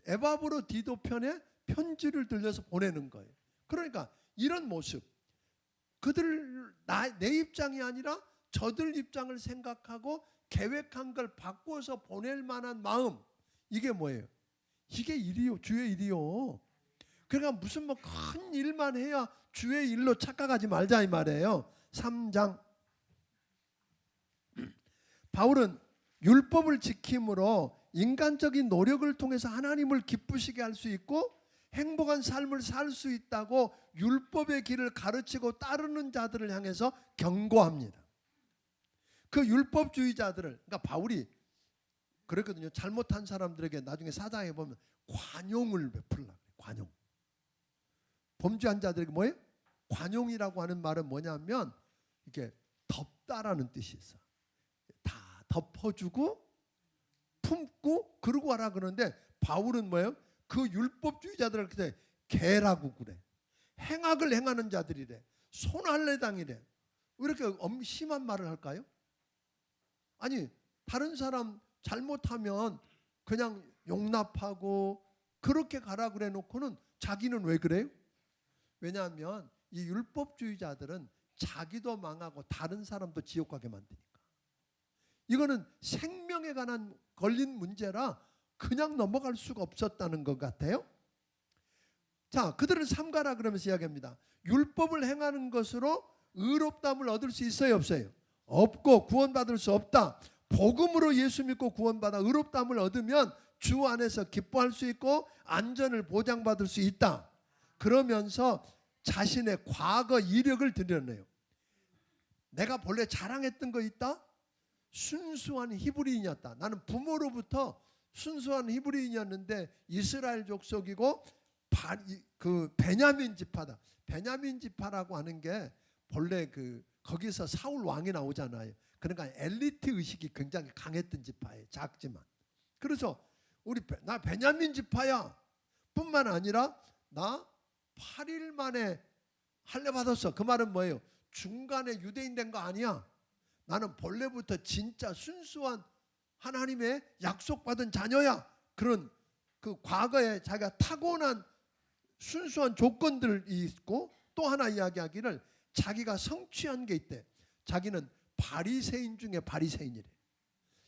에바브로 디도 편에 편지를 들려서 보내는 거예요. 그러니까 이런 모습, 그들 내 입장이 아니라 저들 입장을 생각하고 계획한 걸 바꿔서 보낼 만한 마음, 이게 뭐예요? 이게 일이요, 주의 일이요. 그러니까 무슨 뭐 큰 일만 해야 주의 일로 착각하지 말자 이 말이에요. 3장. 바울은 율법을 지킴으로 인간적인 노력을 통해서 하나님을 기쁘시게 할 수 있고 행복한 삶을 살 수 있다고 율법의 길을 가르치고 따르는 자들을 향해서 경고합니다. 그 율법주의자들을, 그러니까 바울이 그랬거든요. 잘못한 사람들에게 나중에 사장에 보면 관용을 베풀라. 관용. 범죄한 자들에게 뭐예요? 관용이라고 하는 말은 뭐냐면 이게 덮다라는 뜻이 있어. 다 덮어주고 품고 그러고 하라 그러는데, 바울은 뭐예요? 그 율법주의자들을 그때 개라고 그래. 행악을 행하는 자들이래. 손할례당이래. 왜 이렇게 심한 말을 할까요? 아니 다른 사람 잘못하면 그냥 용납하고 그렇게 가라 그래 놓고는 자기는 왜 그래요? 왜냐하면 이 율법주의자들은 자기도 망하고 다른 사람도 지옥 가게 만드니까. 이거는 생명에 관한 걸린 문제라 그냥 넘어갈 수가 없었다는 것 같아요. 자, 그들을 삼가라 그러면서 이야기합니다. 율법을 행하는 것으로 의롭다함을 얻을 수 있어요, 없어요? 없고 구원받을 수 없다. 복음으로 예수 믿고 구원받아 의롭다함을 얻으면 주 안에서 기뻐할 수 있고 안전을 보장받을 수 있다. 그러면서 자신의 과거 이력을 드러내요. 내가 본래 자랑했던 거 있다? 순수한 히브리인이었다. 나는 부모로부터 순수한 히브리인이었는데 이스라엘 족속이고 그 베냐민 지파다. 베냐민 지파라고 하는 게 본래 거기서 사울 왕이 나오잖아요. 그러니까 엘리트 의식이 굉장히 강했던 지파예요. 작지만. 그래서 나 베냐민 지파야 뿐만 아니라 나 8일 만에 할례 받았어. 그 말은 뭐예요? 중간에 유대인 된 거 아니야. 나는 본래부터 진짜 순수한 하나님의 약속받은 자녀야. 그런 그 과거에 자기가 타고난 순수한 조건들이 있고, 또 하나 이야기하기를 자기가 성취한 게 있대. 자기는 바리새인 중에 바리새인이래.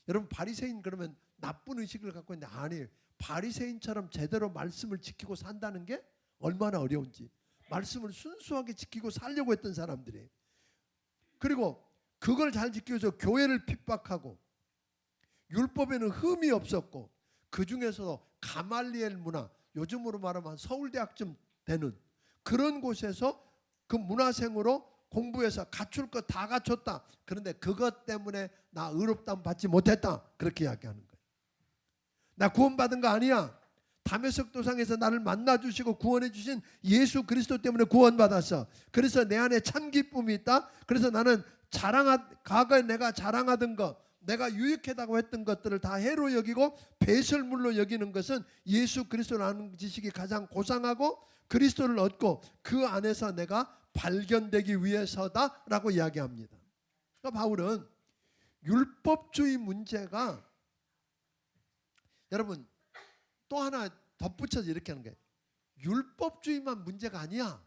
여러분, 바리새인 그러면 나쁜 의식을 갖고 있는데 아니에요. 바리새인처럼 제대로 말씀을 지키고 산다는 게 얼마나 어려운지. 말씀을 순수하게 지키고 살려고 했던 사람들이에요. 그리고 그걸 잘 지키기 위해서 교회를 핍박하고 율법에는 흠이 없었고, 그 중에서도 가말리엘 문화, 요즘으로 말하면 서울대학쯤 되는 그런 곳에서 그 문화생으로 공부해서 갖출 것 다 갖췄다. 그런데 그것 때문에 나 의롭다함 받지 못했다. 그렇게 이야기하는 거예요. 나 구원받은 거 아니야. 다메섹 도상에서 나를 만나주시고 구원해 주신 예수 그리스도 때문에 구원받았어. 그래서 내 안에 참 기쁨이 있다. 그래서 나는 과거에 내가 자랑하던 것, 내가 유익하다고 했던 것들을 다 해로 여기고 배설물로 여기는 것은 예수 그리스도라는 지식이 가장 고상하고 그리스도를 얻고 그 안에서 내가 발견되기 위해서다라고 이야기합니다. 그러니까 바울은 율법주의 문제가, 여러분 또 하나 덧붙여서 이렇게 하는 거예요. 율법주의만 문제가 아니야.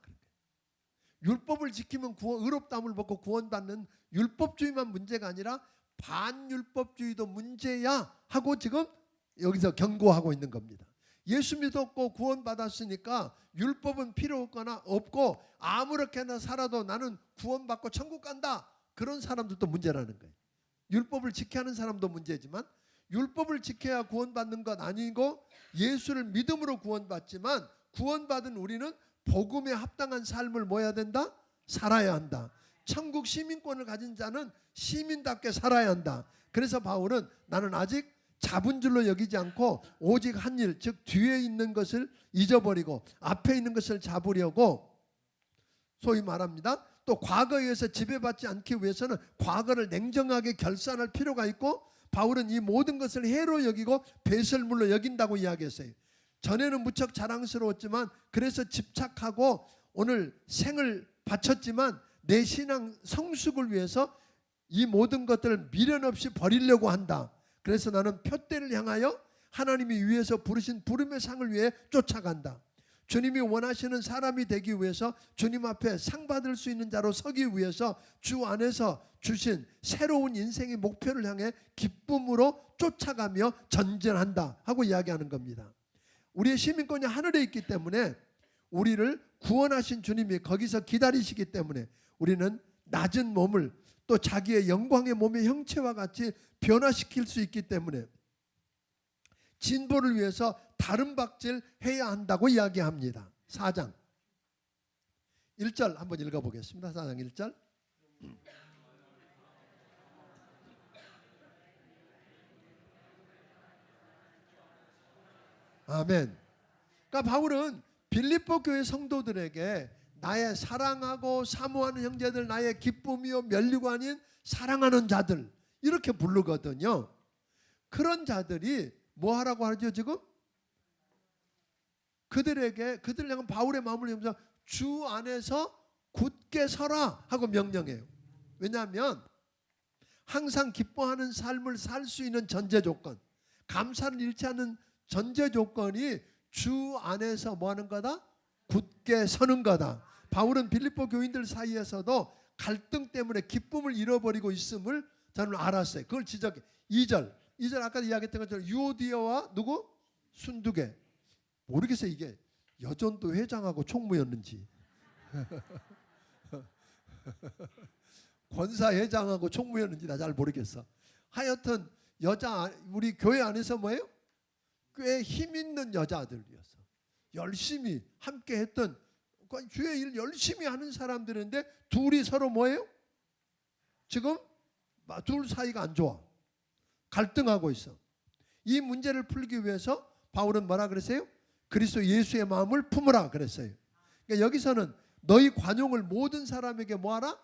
율법을 지키면 의롭다함을 받고 구원받는 율법주의만 문제가 아니라 반율법주의도 문제야 하고 지금 여기서 경고하고 있는 겁니다. 예수 믿었고 구원받았으니까 율법은 필요 없고 아무렇게나 살아도 나는 구원받고 천국 간다. 그런 사람들도 문제라는 거예요. 율법을 지켜야 하는 사람도 문제지만 율법을 지켜야 구원받는 건 아니고 예수를 믿음으로 구원받지만 구원받은 우리는 복음에 합당한 삶을 뭐 해야 된다? 살아야 한다. 천국 시민권을 가진 자는 시민답게 살아야 한다. 그래서 바울은 나는 아직 잡은 줄로 여기지 않고 오직 한 일, 즉 뒤에 있는 것을 잊어버리고 앞에 있는 것을 잡으려고, 소위 말합니다. 또 과거에 의해서 지배받지 않기 위해서는 과거를 냉정하게 결산할 필요가 있고, 바울은 이 모든 것을 해로 여기고 배설물로 여긴다고 이야기했어요. 전에는 무척 자랑스러웠지만 그래서 집착하고 오늘 생을 바쳤지만 내 신앙 성숙을 위해서 이 모든 것들을 미련 없이 버리려고 한다. 그래서 나는 표대를 향하여 하나님이 위해서 부르신 부름의 상을 위해 쫓아간다. 주님이 원하시는 사람이 되기 위해서 주님 앞에 상 받을 수 있는 자로 서기 위해서 주 안에서 주신 새로운 인생의 목표를 향해 기쁨으로 쫓아가며 전진한다 하고 이야기하는 겁니다. 우리의 시민권이 하늘에 있기 때문에 우리를 구원하신 주님이 거기서 기다리시기 때문에 우리는 낮은 몸을 또 자기의 영광의 몸의 형체와 같이 변화시킬 수 있기 때문에 진보를 위해서 다른 박질 해야 한다고 이야기합니다. 4장 1절 한번 읽어보겠습니다. 4장 1절. 아멘. 그러니까 바울은 빌립보 교회 성도들에게 나의 사랑하고 사모하는 형제들, 나의 기쁨이요 멸류관인 사랑하는 자들, 이렇게 부르거든요. 그런 자들이 뭐 하라고 하죠 지금? 그들을 향한 바울의 마음을 보면서 주 안에서 굳게 서라 하고 명령해요. 왜냐하면 항상 기뻐하는 삶을 살 수 있는 전제 조건, 감사를 잃지 않는 전제 조건이 주 안에서 뭐 하는 거다? 굳게 서는 거다. 바울은 빌립보 교인들 사이에서도 갈등 때문에 기쁨을 잃어버리고 있음을 저는 알았어요. 그걸 지적해. 2절 아까 이야기했던 것처럼 유오디아와 누구? 순두계. 모르겠어요. 이게 여전도 회장하고 총무였는지 권사회장하고 총무였는지 나 잘 모르겠어. 하여튼 우리 교회 안에서 뭐예요? 꽤 힘 있는 여자들이었어. 열심히 함께 했던 주의 일 열심히 하는 사람들인데 둘이 서로 뭐예요? 지금 둘 사이가 안 좋아. 갈등하고 있어. 이 문제를 풀기 위해서 바울은 뭐라 그랬어요? 그리스도 예수의 마음을 품으라 그랬어요. 그러니까 여기서는 너희 관용을 모든 사람에게 뭐하라?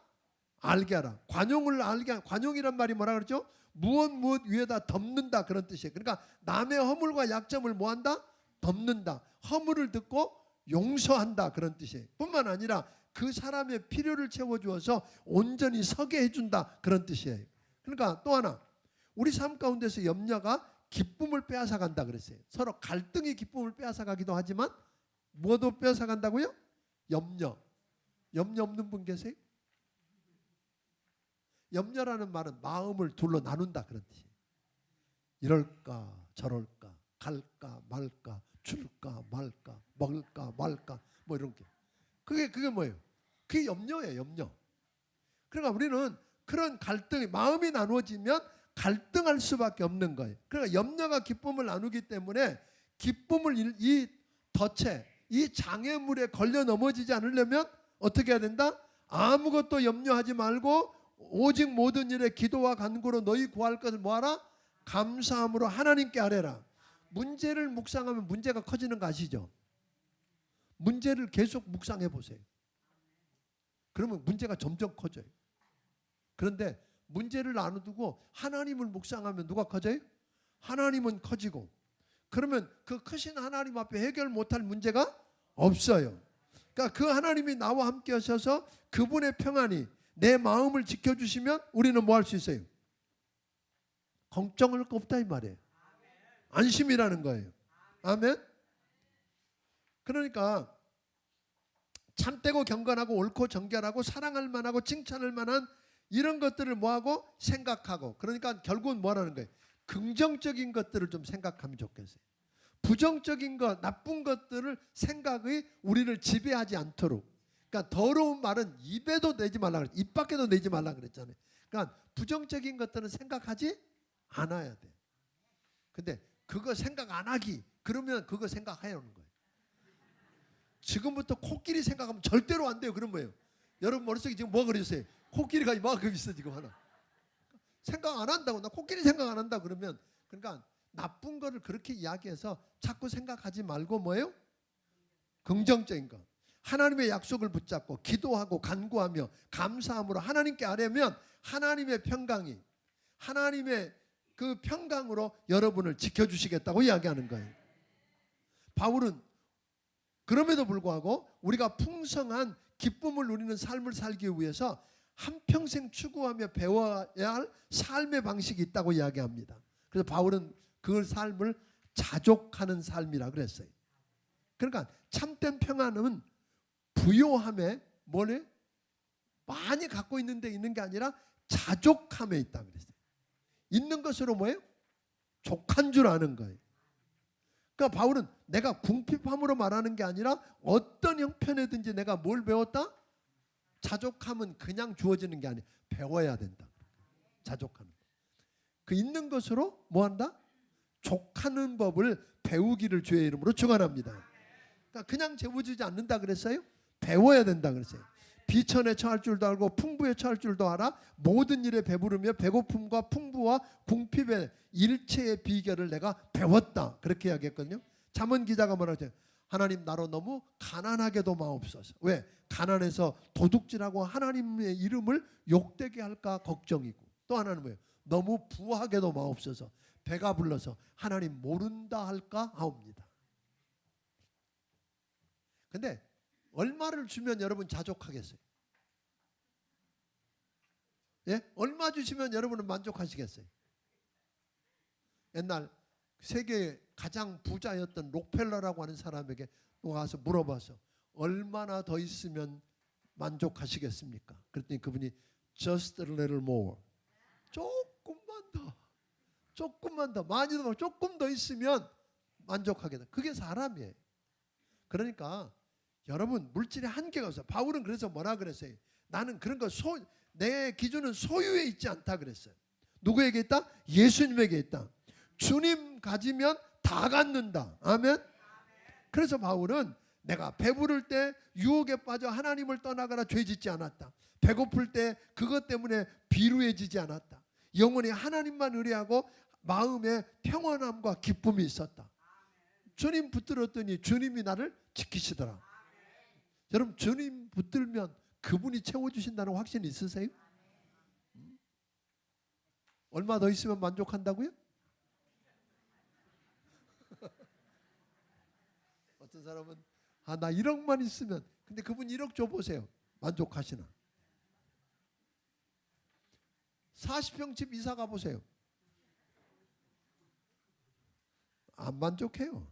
알게 하라. 관용을 알게 하라. 관용이란 말이 뭐라 그랬죠? 무엇 위에다 덮는다 그런 뜻이에요. 그러니까 남의 허물과 약점을 뭐한다? 덮는다. 허물을 듣고 용서한다 그런 뜻이에요. 뿐만 아니라 그 사람의 필요를 채워주어서 온전히 서게 해준다 그런 뜻이에요. 그러니까 또 하나 우리 삶 가운데서 염려가 기쁨을 빼앗아간다 그랬어요. 서로 갈등이 기쁨을 빼앗아가기도 하지만 뭐도 빼앗아간다고요? 염려 없는 분 계세요? 염려라는 말은 마음을 둘로 나눈다 그런 뜻이에요. 이럴까 저럴까 갈까 말까 줄까 말까 먹을까 말까 뭐 이런 게 그게 뭐예요? 그게 염려예요. 염려. 그러니까 우리는 그런 갈등이 마음이 나누어지면 갈등할 수밖에 없는 거예요. 그러니까 염려가 기쁨을 나누기 때문에 기쁨을 이 덫에 이 장애물에 걸려 넘어지지 않으려면 어떻게 해야 된다? 아무것도 염려하지 말고 오직 모든 일에 기도와 간구로 너희 구할 것을 뭐하라? 감사함으로 하나님께 아뢰라. 문제를 묵상하면 문제가 커지는 거 아시죠? 문제를 계속 묵상해 보세요. 그러면 문제가 점점 커져요. 그런데 문제를 나눠두고 하나님을 묵상하면 누가 커져요? 하나님은 커지고 그러면 그 크신 하나님 앞에 해결 못할 문제가 없어요. 그러니까 그 하나님이 나와 함께 하셔서 그분의 평안이 내 마음을 지켜주시면 우리는 뭐 할 수 있어요? 걱정할 거 없다 이 말이에요. 안심이라는 거예요. 아멘. 그러니까 참되고 경건하고 옳고 정결하고 사랑할 만하고 칭찬할 만한 이런 것들을 뭐하고 생각하고 그러니까 결국은 뭐라는 거예요? 긍정적인 것들을 좀 생각하면 좋겠어요. 부정적인 것 나쁜 것들을 생각이 우리를 지배하지 않도록 그러니까 더러운 말은 입에도 내지 말라 그랬죠. 입 밖에도 내지 말라 그랬잖아요. 그러니까 부정적인 것들은 생각하지 않아야 돼. 근데 그거 생각 안 하기 그러면 그거 생각하려는 거예요. 지금부터 코끼리 생각하면 절대로 안 돼요. 그런 거예요. 여러분 머릿속에 지금 뭐가 그러셨어요? 코끼리가 이만큼 있어 지금 하나. 생각 안 한다고 나 코끼리 생각 안 한다 그러면 그러니까 나쁜 거를 그렇게 이야기해서 자꾸 생각하지 말고 뭐예요? 긍정적인 거. 하나님의 약속을 붙잡고 기도하고 간구하며 감사함으로 하나님께 아뢰면 하나님의 평강이 하나님의 그 평강으로 여러분을 지켜주시겠다고 이야기하는 거예요. 바울은 그럼에도 불구하고 우리가 풍성한 기쁨을 누리는 삶을 살기 위해서 한평생 추구하며 배워야 할 삶의 방식이 있다고 이야기합니다. 그래서 바울은 그 삶을 자족하는 삶이라 그랬어요. 그러니까 참된 평안은 부요함에 뭐래? 많이 갖고 있는 데 있는 게 아니라 자족함에 있다 그랬어요. 있는 것으로 뭐예요? 족한 줄 아는 거예요. 그러니까 바울은 내가 궁핍함으로 말하는 게 아니라 어떤 형편이든지 내가 뭘 배웠다? 자족함은 그냥 주어지는 게 아니에요. 배워야 된다. 자족하는 거. 그 있는 것으로 뭐 한다? 족하는 법을 배우기를 주의 이름으로 축원합니다. 그러니까 그냥 재워주지 않는다 그랬어요? 배워야 된다 그랬어요. 비천에 처할 줄도 알고 풍부에 처할 줄도 알아. 모든 일에 배부르며 배고픔과 풍부와 궁핍의 일체의 비결을 내가 배웠다. 그렇게 이야기했거든요. 잠언 기자가 뭐라고 하나님 나로 너무 가난하게도 마옵소서. 왜? 가난해서 도둑질하고 하나님의 이름을 욕되게 할까 걱정이고 또 하나는 뭐예요? 너무 부하게도 마옵소서. 배가 불러서 하나님 모른다 할까 하옵니다. 근데 얼마를 주면 여러분 자족하겠어요? 예? 얼마 주시면 여러분은 만족하시겠어요? 옛날 세계 가장 부자였던 록펠러라고 하는 사람에게 와서 물어봐서 얼마나 더 있으면 만족하시겠습니까? 그랬더니 그분이 just a little more, 조금만 더 많이도 말고 조금 더 있으면 만족하겠다. 그게 사람이에요. 그러니까 여러분, 물질에 한계가 없어요. 바울은 그래서 뭐라 그랬어요? 나는 그런 거 내 기준은 소유에 있지 않다 그랬어요. 누구에게 있다? 예수님에게 있다. 주님 가지면 다 갖는다. 아멘. 그래서 바울은 내가 배부를 때 유혹에 빠져 하나님을 떠나거나 죄 짓지 않았다. 배고플 때 그것 때문에 비루해지지 않았다. 영원히 하나님만 의뢰하고 마음에 평안함과 기쁨이 있었다. 주님 붙들었더니 주님이 나를 지키시더라. 여러분, 주님 붙들면 그분이 채워주신다는 확신 있으세요? 얼마 더 있으면 만족한다고요? 어떤 사람은 나 1억만 있으면, 근데 그분 1억 줘보세요. 만족하시나? 40평 집 이사 가보세요. 안 만족해요.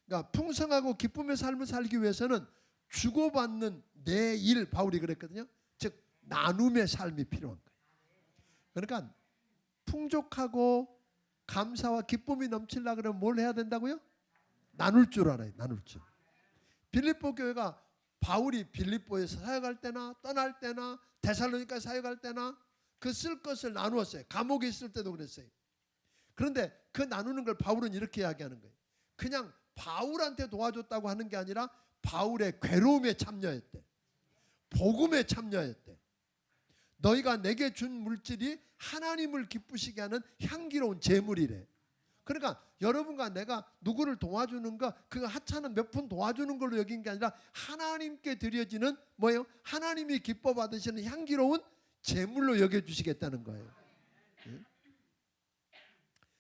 그러니까 풍성하고 기쁨의 삶을 살기 위해서는 주고받는 내 일, 바울이 그랬거든요. 즉 나눔의 삶이 필요한 거예요. 그러니까 풍족하고 감사와 기쁨이 넘치려고 그러면 뭘 해야 된다고요? 나눌 줄 알아요. 나눌 줄. 빌립보 교회가 바울이 빌립보에서 사역할 때나 떠날 때나 데살로니가 사역할 때나 그 쓸 것을 나누었어요. 감옥에 있을 때도 그랬어요. 그런데 그 나누는 걸 바울은 이렇게 이야기하는 거예요. 그냥 바울한테 도와줬다고 하는 게 아니라 바울의 괴로움에 참여했대. 복음에 참여했대. 너희가 내게 준 물질이 하나님을 기쁘시게 하는 향기로운 제물이래. 그러니까 여러분과 내가 누구를 도와주는 거, 그 하찮은 몇 푼 도와주는 걸로 여긴 게 아니라 하나님께 드려지는 뭐예요? 하나님이 기뻐 받으시는 향기로운 제물로 여겨주시겠다는 거예요.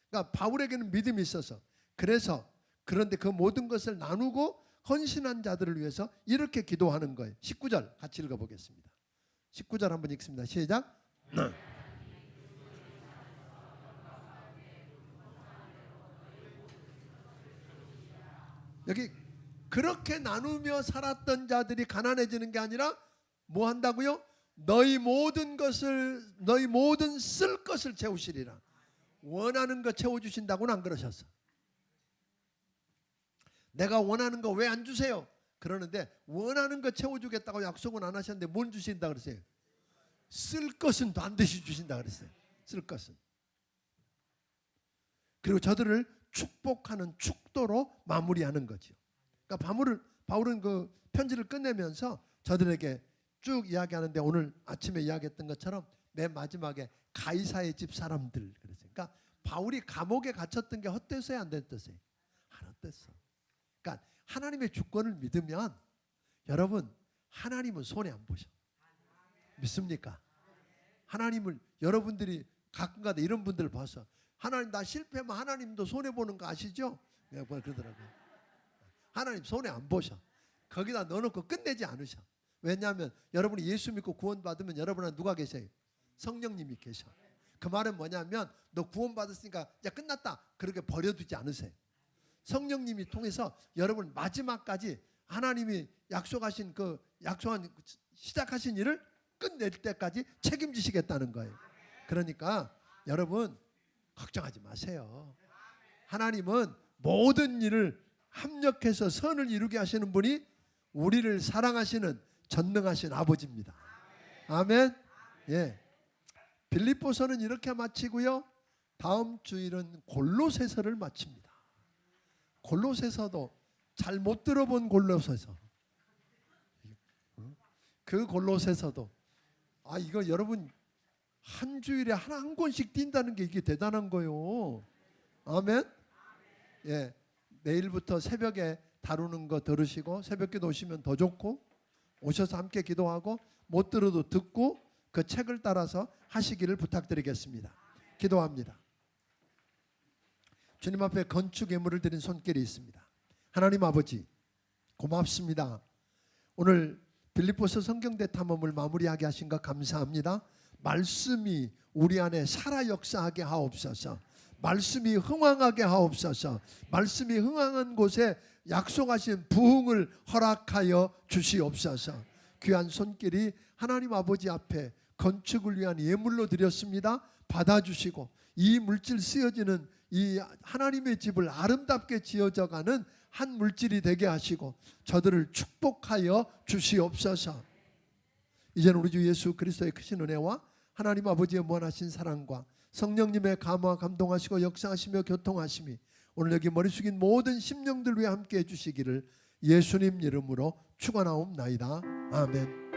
그러니까 바울에게는 믿음이 있어서, 그래서 그런데 그 모든 것을 나누고 헌신한 자들을 위해서 이렇게 기도하는 거예요. 19절 같이 읽어보겠습니다. 19절 한번 읽습니다. 시작. 여기 그렇게 나누며 살았던 자들이 가난해지는 게 아니라 뭐 한다고요? 너희 모든 쓸 것을 채우시리라. 원하는 거 채워주신다고는 안 그러셨어. 내가 원하는 거 왜 안 주세요? 그러는데 원하는 거 채워주겠다고 약속은 안 하셨는데 뭘 주신다 그랬어요? 쓸 것은 반드시 주신다 그랬어요. 쓸 것은. 그리고 저들을 축복하는 축도로 마무리하는 거죠. 그러니까 바울은 그 편지를 끝내면서 저들에게 쭉 이야기하는데 오늘 아침에 이야기했던 것처럼 맨 마지막에 가이사의 집 사람들 그랬어요. 그러니까 바울이 감옥에 갇혔던 게 헛됐어요, 안 됐어요? 안 헛됐어. 그러니까 하나님의 주권을 믿으면 여러분, 하나님은 손해 안 보셔. 믿습니까? 하나님을 여러분들이 가끔가다 이런 분들을 봐서 하나님 나 실패하면 하나님도 손해 보는 거 아시죠? 그러더라고요. 하나님 손해 안 보셔. 거기다 넣어놓고 끝내지 않으셔. 왜냐하면 여러분이 예수 믿고 구원받으면 여러분은 누가 계세요? 성령님이 계셔. 그 말은 뭐냐면 너 구원받았으니까 이제 끝났다 그렇게 버려두지 않으세요. 성령님이 통해서 여러분 마지막까지 하나님이 약속한 시작하신 일을 끝낼 때까지 책임지시겠다는 거예요. 그러니까 여러분 걱정하지 마세요. 하나님은 모든 일을 합력해서 선을 이루게 하시는 분이 우리를 사랑하시는 전능하신 아버지입니다. 아멘. 예. 빌립보서는 이렇게 마치고요. 다음 주일은 골로새서를 마칩니다. 골로새서도 잘 못 들어본 골로새서. 그 골로새서도 이거 여러분 한 주일에 한 권씩 뛴다는 게 이게 대단한 거요. 아멘. 예. 내일부터 새벽에 다루는 거 들으시고 새벽기도 오시면 더 좋고 오셔서 함께 기도하고 못 들어도 듣고 그 책을 따라서 하시기를 부탁드리겠습니다. 기도합니다. 주님 앞에 건축 예물을 드린 손길이 있습니다. 하나님 아버지 고맙습니다. 오늘 빌립보서 성경대 탐험을 마무리하게 하신 것 감사합니다. 말씀이 우리 안에 살아 역사하게 하옵소서. 말씀이 흥왕하게 하옵소서. 말씀이 흥왕한 곳에 약속하신 부흥을 허락하여 주시옵소서. 귀한 손길이 하나님 아버지 앞에 건축을 위한 예물로 드렸습니다. 받아주시고 이 물질 쓰여지는 이 하나님의 집을 아름답게 지어져가는 한 물질이 되게 하시고 저들을 축복하여 주시옵소서. 이제는 우리 주 예수 그리스도의 크신 은혜와 하나님 아버지의 무한하신 사랑과 성령님의 감화 감동하시고 역사하시며 교통하심이 오늘 여기 머리 숙인 모든 심령들 위해 함께해 주시기를 예수님 이름으로 축원하옵나이다. 아멘.